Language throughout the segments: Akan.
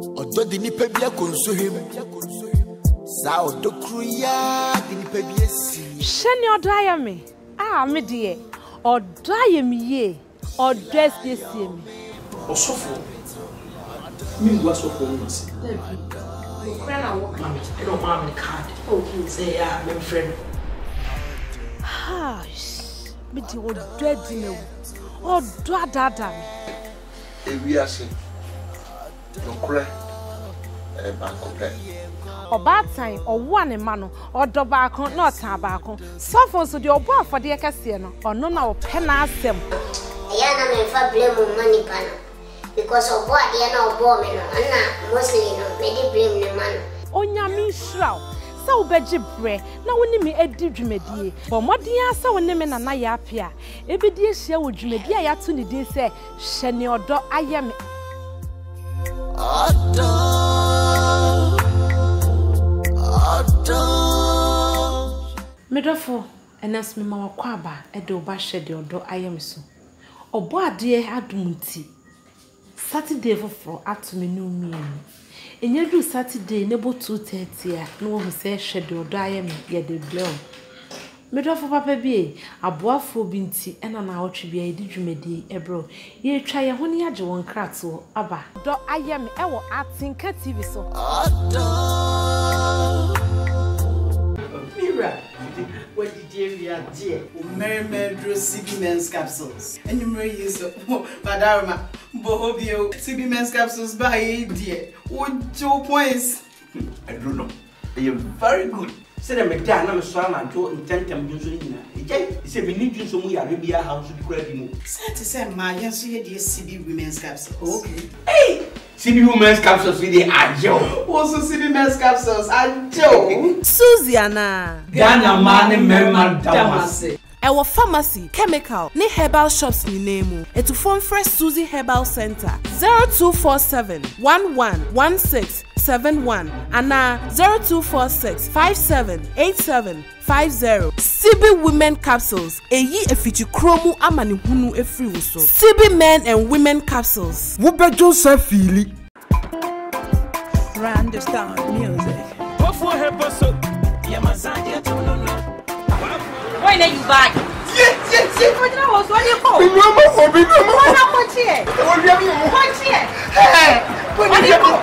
Odo di nipa bia konsohem. Sa odo kruya di nipa bia si. Sheni odo ayame. Ah me de. Odo ayame ye. Odo esiesie me. Osofo. Mi ngwa sofo no si. Friend I work mama. I don't want the card. Okay, Say yeah, my friend. Me de odo di me. Odo adada me. Ewiase. Nokre. Bankope. Obatan owo ne ma no odo baako na otan baako sofo so de obo afode kase no ono na ope na asem ya na me fa blame money pana because obo ade na obo me no na mostly no me di blame ne man onya mi shraw sa obeji bre na woni me edi dwumedie bo modin asa woni me na ya apia ebedi ehia wo dwumedie ya to ne din se hye odo ayem Medofo enas me ma wakwa aba e de oba hye odo ayem so obo ade adumti Saturday for atumi no mienu enye du Saturday nebo 2:30 a no wo se hye de odo ayem ye de blow Medofo papa bi aboafo bi nti ena na awotwe bia edi dwumedi ebro ye twa ye ho ne age won krato aba do ayem e wo Atinka TV so Mira, what did you dear? Merry CB Men's Capsules. And you may use Madarma Bohobio CB Men's Capsules by dear. What 2 points? I don't know. They are very good. Say them again, I'm sorry, I'm to intend them using it. Say we need you some more Arabia house to be credible. Sad to say, my yes, so dear CB Women's Capsules. Okay. Hey! CB Women's Capsules with the Ajo. Also CB Men's Capsules, Ajo. Suziana Ghana man member Damase. Our pharmacy, chemical, ni herbal shops ni name. Et to form Fresh Suzy Herbal Center 0247 111671 and 0246 578750. CB Women Capsules. Eyi efichi kromu amani hunu efri wuso. CB Men and Women Capsules. Wo Joseph Fili. Understand music. Why are you back? Yes. What do you call?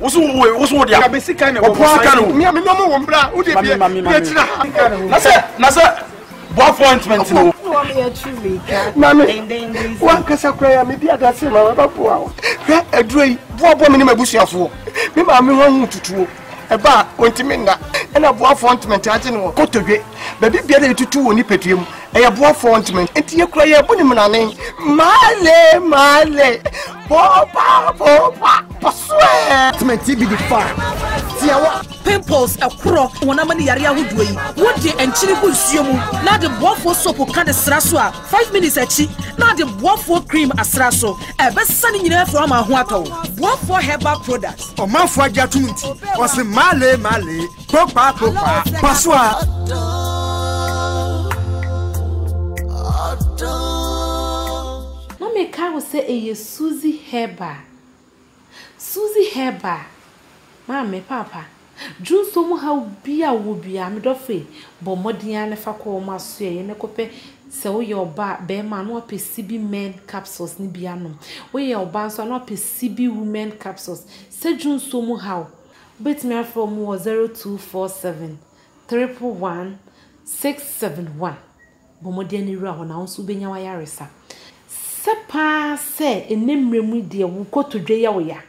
What's what they are basic kind of appointment. One casa cry, maybe I got some a dream. What woman in my bush for? Me, mammy, want to do a bar, Quintimina, and a boy appointment. I don't know what to get. Baby, be able to do any petium. I have boy appointment. And you cry a bunny name. Male. Papa, swear. To my TV the farm. Pimples a crow when I'm in the area would do. What the and chili will see you. Now the waffle soap will cut the straswa. 5 minutes at cheap. Now the waffle cream astraso. A best sunny in from a huato. Waffle herbal products. Or my for Jatunti. Or some Male. Papa, Pasua. Mommy can say a Suzy Herbal. Suzy Herbal. Mammy, Papa. June somehow be a would be a midoffe, but modian fa call my sway and a cope. So your bar bear man or CB Men Capsules nibiano. We your bands are not CB Women Capsules. Say June somehow. Bet me from 0247 311 671. Bomodiani Raw now Subenya Yarisa. Sepa say a name remedy will go to Jaya.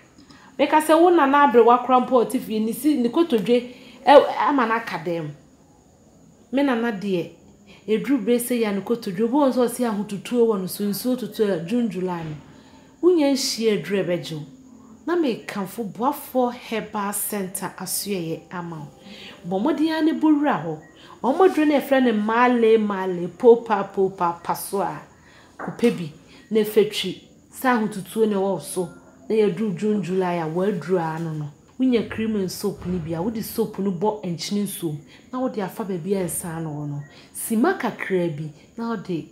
Because I won't na bre wa crampo if you ni kotodwe ama na academ me na na de edru bre say ya ni kotodwe bo nso se ahotutu wo no sunsu tutu June July unya nhie edru ebejo na me kanfo boafo herbal center asuye ama bo modian ne bowura ho omodre na efre ne male popa pasoa kupebi na fetwi sa ahotutu ne wo so na ya dru June July a wadru ano no wunya cream and soap ni bia wodi soap no bo enchini nsuom na wodi afa ba bia ensa no no sima kakra bi na wodi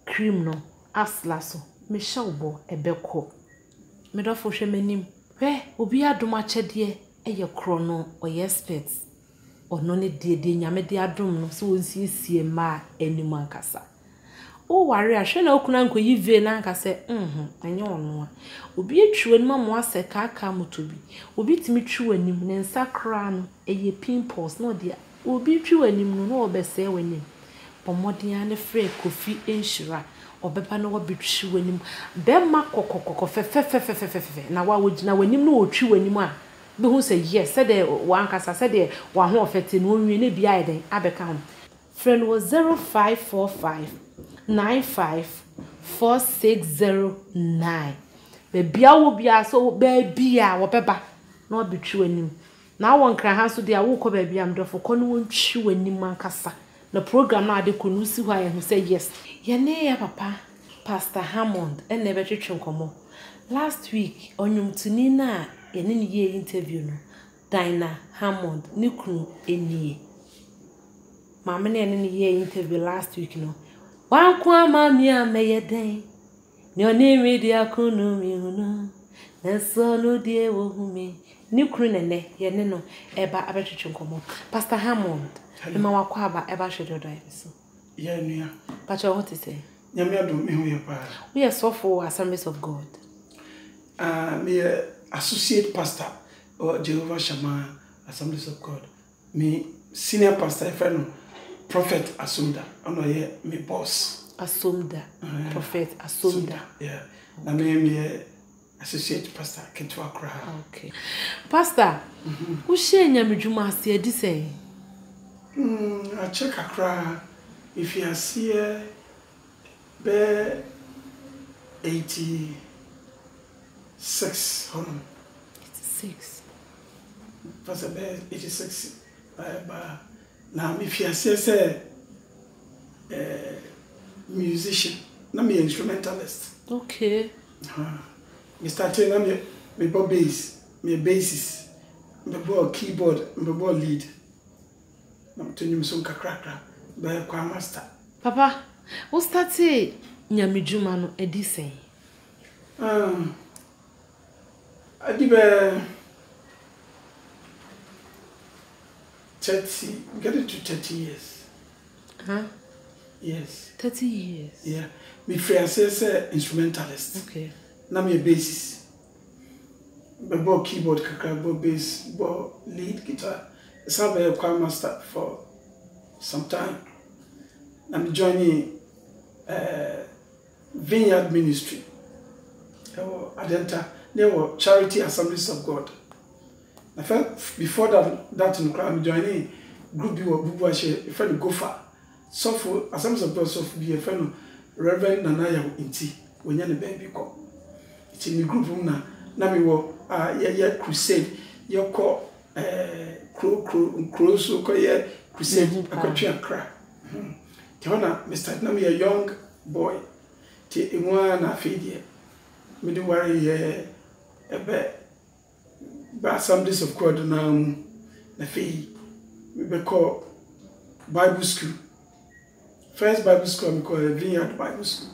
cream no asla so me shawbo ebeko me do fo hwe manim hwe obi adom akyede eye krono oye expert ono ne de nyame de adom no so wonsiesie ma anim ankasa o ware ahwe na okuna nkoyi ve na ankasa enye ono a obi atwu anim ma aseka aka motobi obi timi twu anim ne nsakra no eye pimples no de obi twu anim no obese wanim pomodia ne frɛ kofi enhyira obepa no wabetwu anim be ma kokokoko fe na wa wogina wanim no otwu anim a be hu say yes said the one kasa said the wa ho ofete no nwie ne bia eden abeka ho friend was 0545 954609 be bia wo bia so be bia wo beba na obetwu anim na won kra ha so dia wo ko ba bia mdofo ko no wontwu anim ankasa the program na ade kunu si hwa ye say yes ye ne ya papa Pastor Hammond and never twetwenkomo last week onyumtuni na ye ne ye interview no Dinah Hammond ni kunu enie mama ne ne ye interview last week no wan kwa mami ameye den ni oni media kunu mi hunu na so no die wo humi ni kunu nene ye ne no eba abetwetwenkomo Pastor Hammond Emma wakwaba eba shedo drive so. Yeah, nua. But what to say? Nyame adom me ho ye pa. We are so for Assemblies of God. Me associate pastor or Jehovah Shammah Assemblies of God. Me senior pastor friend Prophet Asumda. Ono ye me boss. Asumda. Prophet Asumda. Yeah. Na me associate pastor Kentu Akra. Okay. Pastor, who share nyamedwuma ase adi say? I check Accra. If you see be 86 home. 86. That's about 86. Now if you see musician, na me instrumentalist. Okay. Me started na me bass, me bassist, me keyboard, me lead. I'm telling you some kakra by kwa master. Papa, who started nyamedwuma no edi sen? I did 30, get it to 30 years. Huh? Yes. 30 years. Yeah. My friend says instrumentalist. Okay. Now me a bassist. But keyboard kakra, bass, lead guitar. I served a choir master for some time. I'm joining Vineyard Ministry. Adenta, they were Charity Assemblies of God. I felt before that I'm joining group B or Bubuashe, a friend go far. So for Assemblies of God, so for be a friend Reverend Nanaya Inti, when you're the baby call. It's in the group room now. Now we were crusade. You call Crow so called crusade a cry. Tiona, Mr. Nami a young boy. Ti one a feed me do worry a bit. But Assemblies of God now the fee. We call Bible school. First Bible school we call Vineyard Bible School.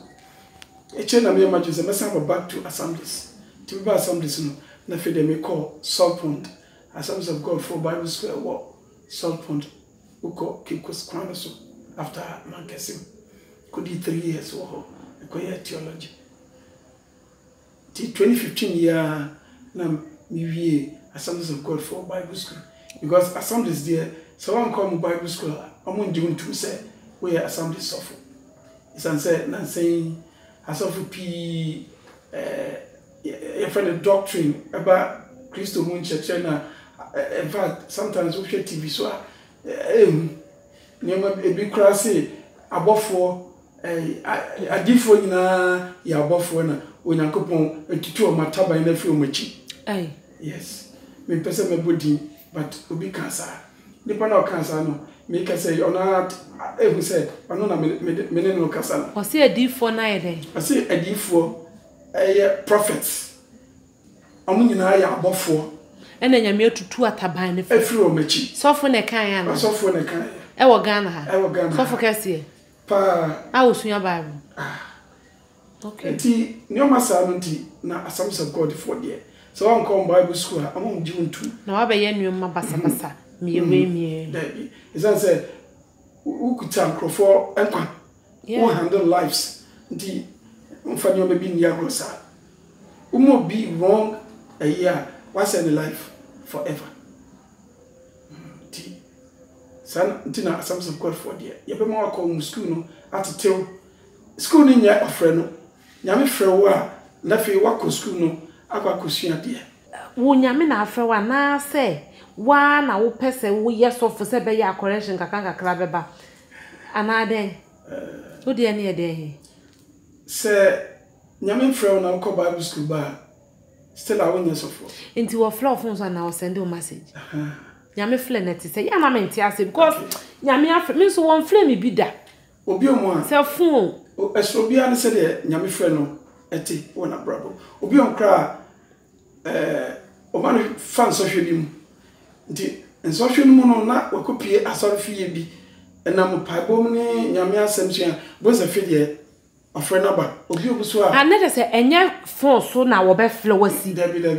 A chain of your majesty, must have back to Assemblies. To be Assemblies, no, the fee they may call Saltpond. Assemblies of God for Bible School war. Saltpond. We call Kikos Kwanoso after Mankesim. Could be 3 years or acquire theology. Till 2015 year, now we Assemblies of God for Bible School. Because Assemblies there, so one come Bible School, I'm going to say, we are Assemblies suffer. It's answered, not saying, I suffer P. A friend doctrine about Christo Moon Church. In fact, sometimes we share TV so a big crassy above for a different ya above for when I coupon a tutor of my taba in a film. Aye. Yes, me person my body, but ubi cancer. The panel cancer no. Make us say, or not, who said, or no, no cancer. Was he a D4 night? I say a D4 a prophets. I'm going to above 4. And then you're mere to 2 at a bind. A few mechi. So for a can, so for a can. I will Ghana. I will Ghana. So for Cassie. Pa, I will swing your Bible. Okay. Nti nyoma sa no nti na Assemblies of God for there. So one come Bible school among June 2. Na wa be ye nyoma basa mie. Dabi. Is that say who could tank for enkwa. Who handle lives. Nti mfa nyoma bi ni agrosa. Umo be wrong a year once in life forever. Nti san nti na Assemblies of God for there. Ye be mo akọ school no atetew. School ni nya ofre no. Nyame frɛ wo a na fe wako school no akwa kosua de. Wo nyame na afrɛ wa na sɛ wa na wo pese wo yesofo sɛ be ya correction kakra beba. Ana den. Wo de ne den. Sɛ nyame frɛ wo na wo Bible school ba still a wo yesofo. Nti wo frɛ ofo so na wo send a message. Nyame frɛ na ti sɛ ya na menti ase because nyame afrɛ me so won frɛ me bi da. Obi omo a sɛ fun eso bia ne se de nyame frɛ no eti wona brabo obi on kra o ma no fan so hwe bi mu nti enso hwe no mu no na wakopie asɔre fie bi enam paibom ne nyame asɛm so a bo se hwe de afrɛ na ba obi obuso a na de se enye fon so na wo be frɛ wasi dabi nye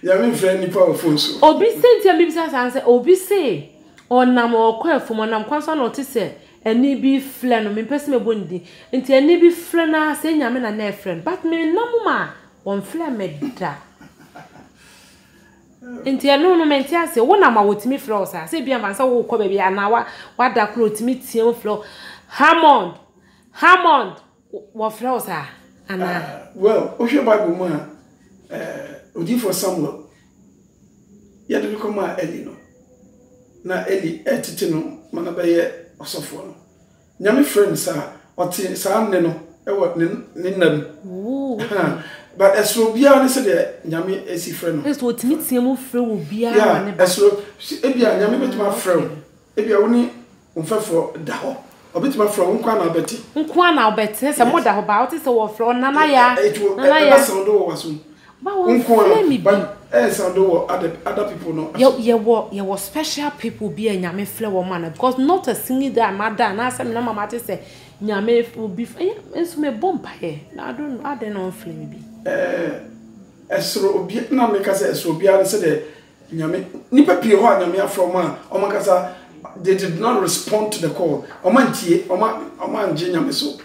nyame frɛ ni pa fon so obi senti am bi sa say obi say onam okɔ afom onam kwanso na otise eni bi fle no me pese me bondi nti eni bi fle na se nyame na na friend but me namuma won fle me da nti eno no menti ase wo na ma wotimi fle o sa se bia man sa wo kɔ ba bia na wa da kro otimi tie wo fle Hammond wo fle o sa ana well o hwe Bible mu a odi for Samuel ya de ko ma Eli no na Eli etiti no mana ba ye osofo no nyame friend sa oti sa nne no ewo ne nam but esro bia ne se de nyame esi friend no eso otimi tie mu frɛ wo bia wa ne ba esro ebia nyame betima frɛ ebia woni onfefo da ho obetima frɛ wo nkwa na obeti se moda ho ba oti se wo frɛ nana ya sound wo waso ba wo frɛ mi bi sound wo other people no you were special people be a nyame frɛ wo man because not a single that mother na say na mama te say nyame will be enso me bomba here I don't know flame bi esro obi na me ka say esro obi a say de nyame nipa pie ho a nyame afro ma o man kasa they did not respond to the call o man tie o man je nyame so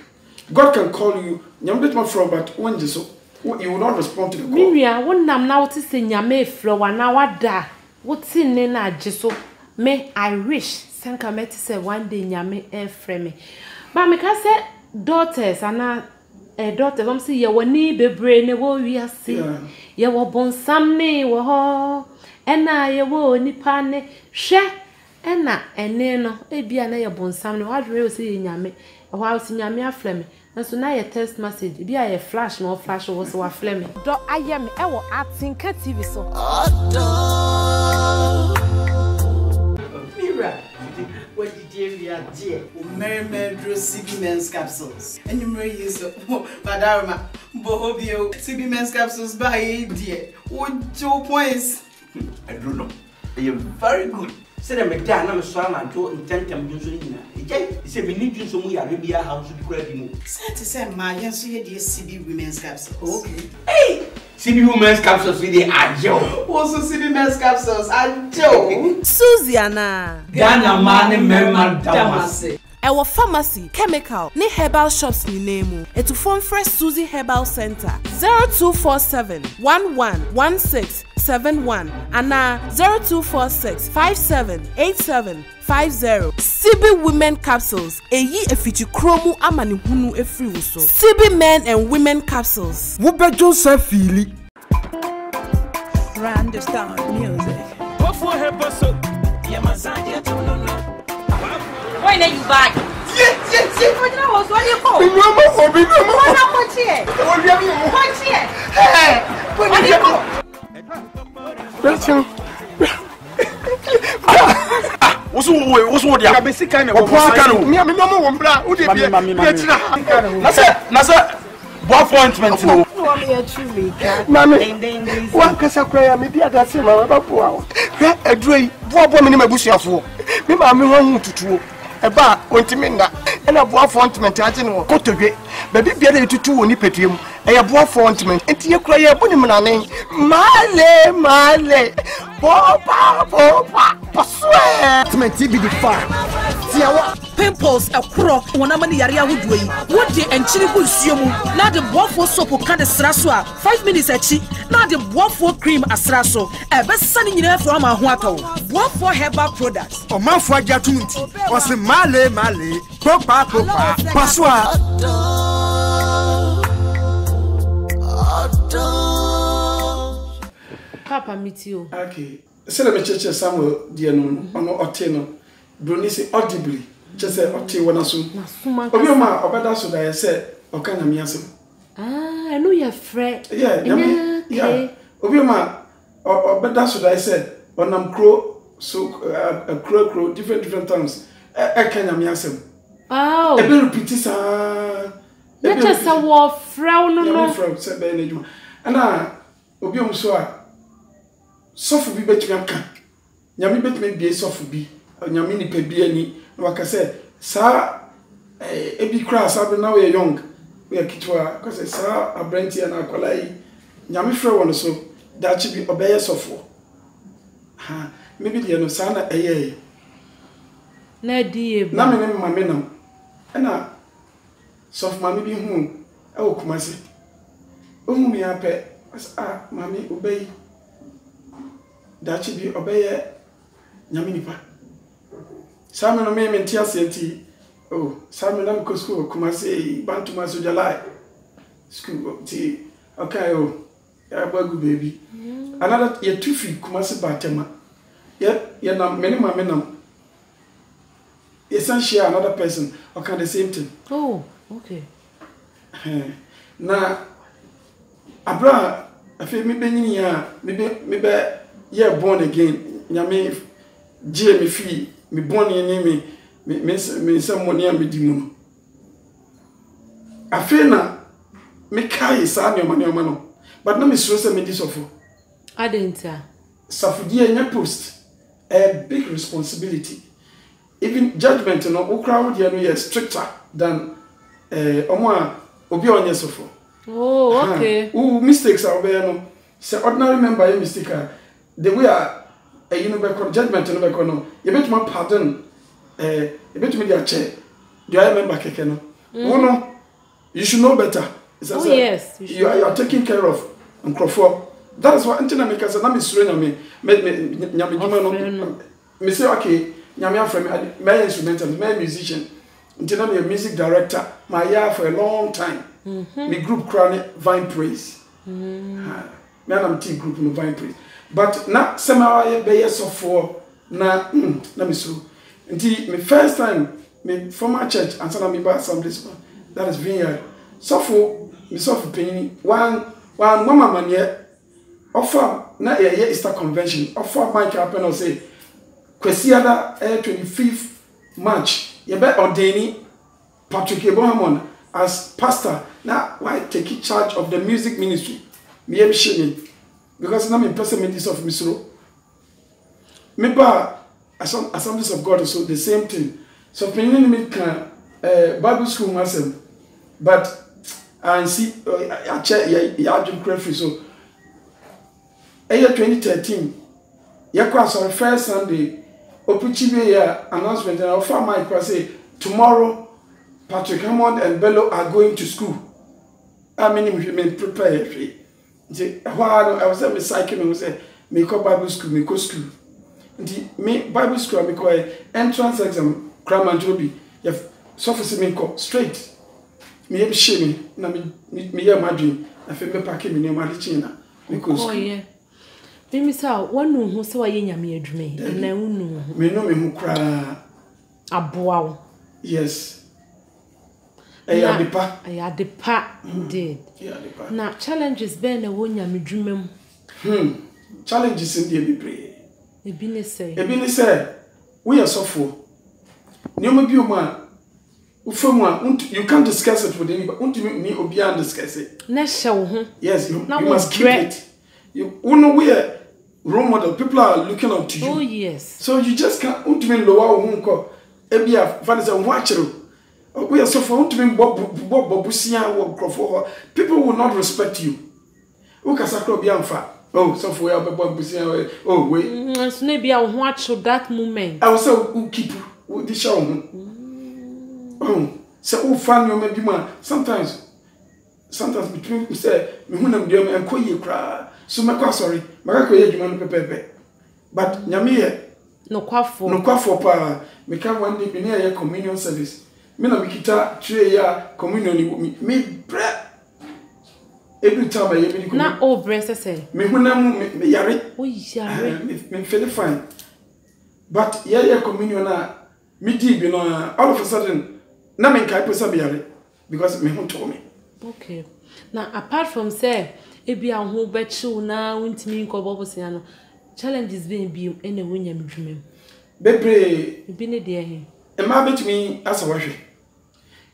God can call you nyame bit ma from but when je so you will not respond to the call Miriam won nam na what say nyame frɛ wa na wada what ne na je so me I wish senka me to say one day nyame frɛ me but me ka say daughters ana daughters am say ye woni bebre ne wo wiase ye wo bonsam ne wo ho ena ye wo nipa ne hwe ena ene no ebia na ye bonsam ne wo adwe o say nyame ho a say nyame afrɛ me so na ye text message bia ye flash no flash wo so wa frɛ me do aye me e wo Atinka TV so Mira what did you dear Merry CB Men's Capsules and you may use Badarma Bohobio CB Men's Capsules by dear what 2 points I don't know they are very good say me da na me so am to intentem dun so nyina ejai say me ni dun so mu yare bia house bi kura bi mu say to say ma yen so ye de CB Women's Capsules okay hey CB Women's Capsules we dey ajo also CB Men's Capsules ajo Suziana Ghana man memma damase Our pharmacy, chemical, ni herbal shops ni name. Etu phone fresh Suzy Herbal Center 0247 111671 and 0246 578750. CB Women Capsules. Eyi efichi kromu amani hunu efri wuso. CB Men and Women Capsules. Wube Joseph Philly. Understand music. What for help so? Yamazania tonono. When are you back? Yes. What was what you call? No. What here? What here? Hey, what do you call? What's what you are basic kind of me no one bra who dey be na appointment no mami wa kasa kura me bia da se ma ba bo awo hwe aduro yi bo me ni mabusuafo me ma me ho hu tutuo eba ontimi nna ena boafo ontment age ne wo kotodwe baby bia na etutu woni petuem eya boafo ontment enti ye kura ye buni mnane male popa poswe ontment bi di fa tiawa pimples akro wona mani yare ahodo yi wodi enchiri gu nsuo mu na de boafo soap ka de sra so a 5 minutes achi na de boafo cream asra so ebesa ni nyina afro ama ho akawo boafo herbal products omanfo ajatum nti wose male popa paswa Papa mitio okay sele me cheche Samuel die no ono ote no broni se audibly chese ote wona so obi ma obeda so da yese okanya mi asem I know your friend yeah obi ma obeda so da yese onam kro so kro different times kanya mi asem oh e be repeat sa na chese wo frau no frau se be na juma ana obi so a sofu bi betumi aka nyame betumi bie sofu bi nyame ni pe bi ani na waka se sa ebi kra sa be na we young we kitwa ka se sa abranti na akwalai nyame frɛ won so da chi bi obeye sofu ha me bi de no sa na eye na die ba na me ne mama nam na sofu mama bi hu e okumase ohu mi apɛ mami obey dachi bi obeye nyame nipa sami no me mentia senti oh sami na mko school kumase bantuma so jalai school ti okay oh ya bagu baby another ye tufi kumase batema ye na many mama nam essentially another person okay the same thing oh okay na abra afi me benyini ya me be ye born again nyame je me fi me born ni me sem money am di mu no afi na me kai sa ne oma no but na me sure say me di sofo adenta safudi enya post a big responsibility even judgment no ukra wo no is stricter than omo a obi onye sofo oh okay mistakes are there no say ordinary member you mistake the way you know be judgment no be no you bet my pardon you bet me their chair do I remember keke no no you should know better yes you are taking care of Nkrofo that is why until I make say na me sure nyame nyame djuma no me say okay nyame afre me instrumental me musician until I'm a music director my year for a long time me group crown Vine Praise me am team group no Vine Praise but na sema be years of for na me so until me first time me former church and so na me ba assembly that is vineyard so for me so for penny one mama man here offer na Easter convention offer Mike happen or say kwesiada 25th March ye be ordaini Patrick Ebohamon as pastor now why take charge of the music ministry me am shame because na me person me this of misro me ba Assemblies of God so the same thing so penny me can Bible school myself but I see I check ya dream free so 2013 ya cross on first Sunday Opuchibe ya announcement and offer my say tomorrow Patrick Hammond and Bello are going to school. I mean, we prepare. I was at my psychic and say, me call Bible school, me go school. Me Bible school, me call entrance exam, cram and joby. You have suffice me call straight. Me have shame, na me hear my dream. I feel me packing me near my china. Because oh yeah. Me say one no who say why nyame adwume na unu. Me no me hu kra aboa. Yes. Ayadepa indeed. Na challenges be na wo nyame dwuma mu. Challenges in the be. Ebi ne say we are suffer. Nyoma bi o ma you can't discuss it with anybody. Unti obi and discuss it. Na hye wo ho. Yes, you must keep it. You know we are role model. People are looking up to you. Oh yes. So you just can't unti lower wo ho ebia fa say ho achiro we are so for to be bobusia wo crofo people will not respect you who can sakro bia mfa oh so for we bobusia oh we so na bia ho achiro that moment I will say who keep the show oh so who fan you maybe man sometimes between say me hunam dem enkoye kra so me kwa sorry maka koye djuma no pepepe but nyame ye no kwafo pa me ka one day be near communion service me na mikita tray ya communion me bre every time I be na o bre say me hunam me yare o yare me feel fine but ya communion na me di be no all of a sudden na me kai pesa be yare because me hun told me. Okay. Now apart from say ebi aho bechiw na untimi nkobo bosia no challenges being be ene wonyam dwumem bebre bi ne de he e ma betimi asa wahwe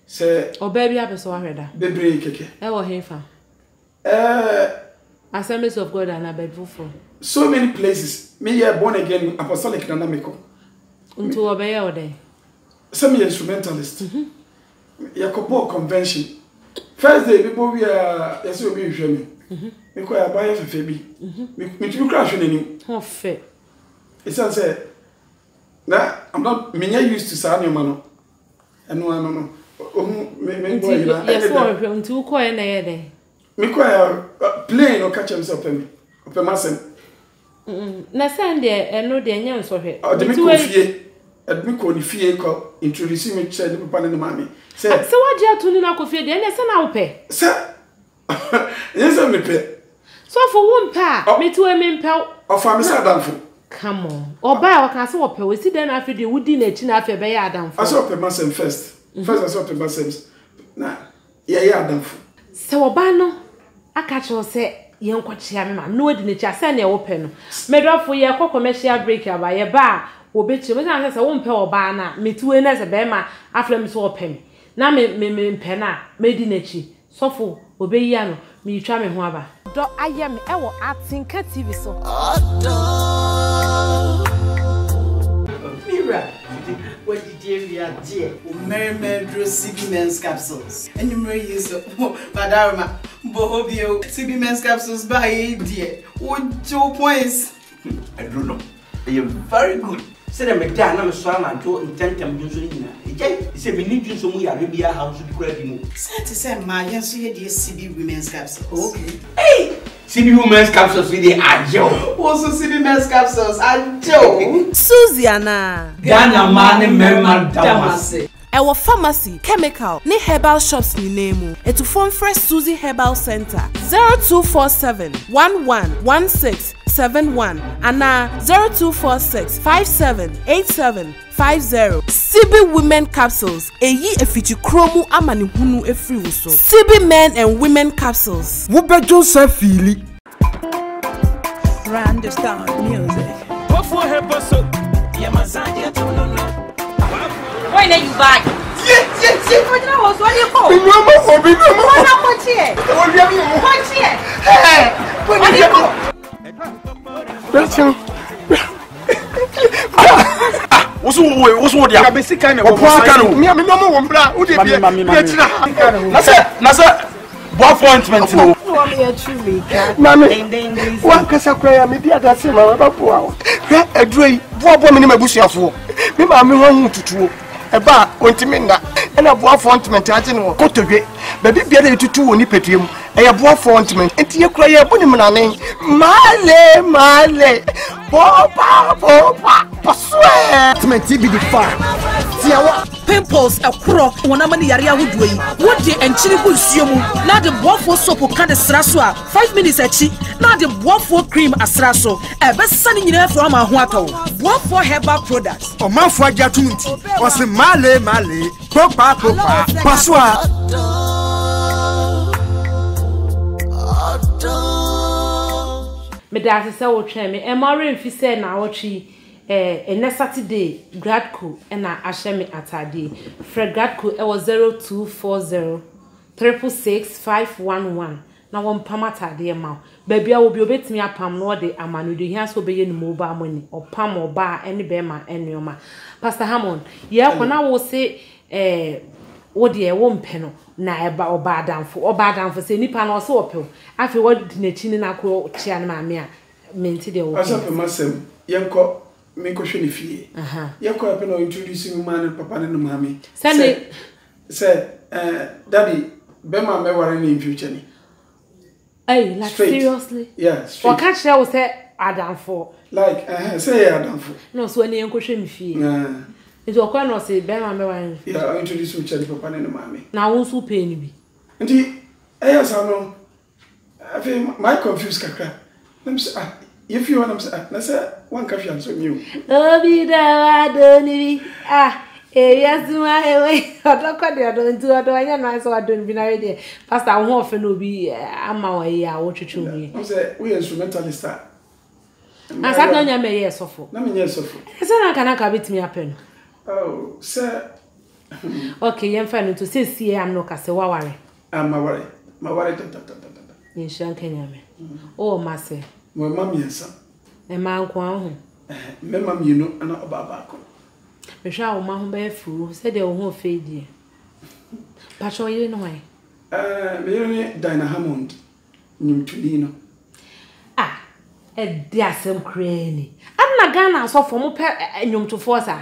se oba bi abeso wahweda bebre keke e wo he fa Assemblies of God and Abedful for so many places me here born again apostolic dynamical unto obey ode some instrumentalist Yakobo convention first day people we are yes we be hwe me me ko ya buy fefe bi me tumi crash nani ho fe it's say na I'm not me used to say no no me boy na yes we unto ko na ye dey me ko ya plane no catch himself me open masem na Sunday eno de nya nso hwe me ko fie admi ko ni fie ko introduce me to the papa and mommy say what you to na ko fie de na se na wo pe say yes me pe so for one pa me to me mpa of am say adamfo come on oba o kan se wo pe we si de na afi de wudi na chi na afi be ya adamfo I saw pe masem first I saw pe masem na ya adamfo se oba no aka che se ye nkochia me ma no odi na chi ase na e wo pe no medrofo ye kọ commercial break aba ye ba obechi me say wo mpe oba na metuwe na se be ma afrem so opem na me mpe na medi na chi sofo obeyi ano me twa me ho aba do ayem e wo Atinka TV so Mira what did you dear Mermaid CB Men's Capsules and you may use Badarma Bohobio CB Men's Capsules by dear what 2 points I don't know you're very good. Say the McDan, I'm so I'm to intend to use it. Say we need you so we Arabia house to be credible. Say to say my yes, so you CB Women's Capsules. Okay. Hey! CB Women's Capsules with the Ajo. Also CB Men's Capsules, Ajo. Suziana. Ghana man member Damase. Our pharmacy, chemical, ni herbal shops ni name. Etu phone fresh Suzy Herbal Center 0247 111671 and 0246 578750. CB Women Capsules. Eyi efichi kromu amani hunu efri wuso. CB Men and Women Capsules. Wubejo se fili. Understand music. What for help us? Yamazania to no. Why na you back? Yes. What you know what you call? What's what dia? Basic kind of me no mo mbra. Who dey be? Na say appointment no. Mami, one kasa kura me bia da se ma ba po awo. Hwe aduroi, bo me ni mabusuafo. Me ma me ho tutuo. Eba ontimi nda. Na bo appointment age no kotodwe. Ba bibia da tutu woni petuem. Eye bo appointment. Enti ye kura ye buni munane. Male. Popa. Paswe. Appointment be the far. Pimples akro wona mani yare ahodo yi wodi enchiri bu nsuo mu na de boafo soap ka de sraso a 5 minutes achi na de boafo cream asraso ebesa ni nyina afro ma ho atawo boafo herbal products o manfo agya tunti o se male popa paswa me da se wo twen me e ma remfi se na wo twi Saturday Gradco na Ashemi Atade Fred Gradco was 0240 666 511 na won pamata de ma baby a obi obetimi apam no de amano de hia so beye no mobile money opam oba ene be ma enoma Pastor Hammond ye kona wo se wo de wo mpe no na eba oba adamfo se nipa na o se opel afi wo de na chi ni na ko chia na maame a menti de wo asa pe masem yenko me ko hwe ni fie yenko ape no introduce me man papa ne no maame say daddy be ma me ware ni future ni hey like straight. Seriously yeah straight what catch there was say adamfo like say adamfo no so any yenko hwe me fie It's okay no say be ma me ware yeah introduce me chali papa ne no maame na won so pay ni bi nti sa no afi my confused kakra let me say if you want to say na say one coffee and so new obi da adoni yes my way odoko de odon tu odon anya na so adon bi na ready pastor wo ofe no bi ama wa yi a wo twetwe mu I say we instrumentalist na sa na nya me yes sofo na me yes sofo so na kana ka bitimi apen oh sir okay yem fa no to say see am no ka se wa ware ma ware yin shan kenya me oh ma se mo mam yensa e ma nko ahu me mam yinu ana obaba ko me sha wo ma ho ba furu se de wo ho fe die pa cho yire no ai me yire ni Dina Hammond nyimtuli no e dia sem krani amna Ghana so fo mo pe nyomtofo sa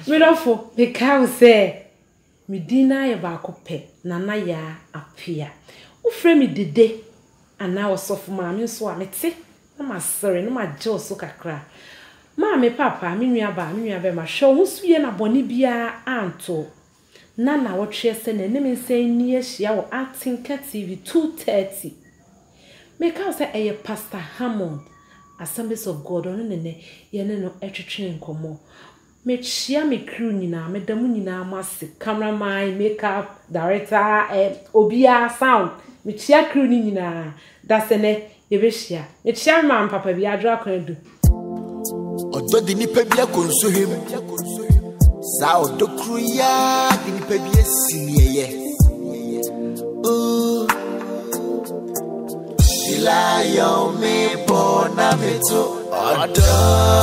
me lofo me ka se me dina ye ba ko pe na na ya apia wo fre me dede ana osofo ma me so a mete na masere na ma je so kakra ma me papa me nua be ma hwe wo suye na boni bia anto na wo twe se na ne me nsen ni ahia wo Atinka TV 230 me ka say eye Pastor Hammond Assemblies of God ono ne ye ne no etwetwe nkomo me chia me crew nyina me damu nyina amase cameraman makeup director obia sound me chia crew ni nyina da se ne ye be hia me chia man papa bi adra kan du odo di nipa bi akonso hem sa odo crew ya di nipa bi asimiye Ila yo me bona meto odo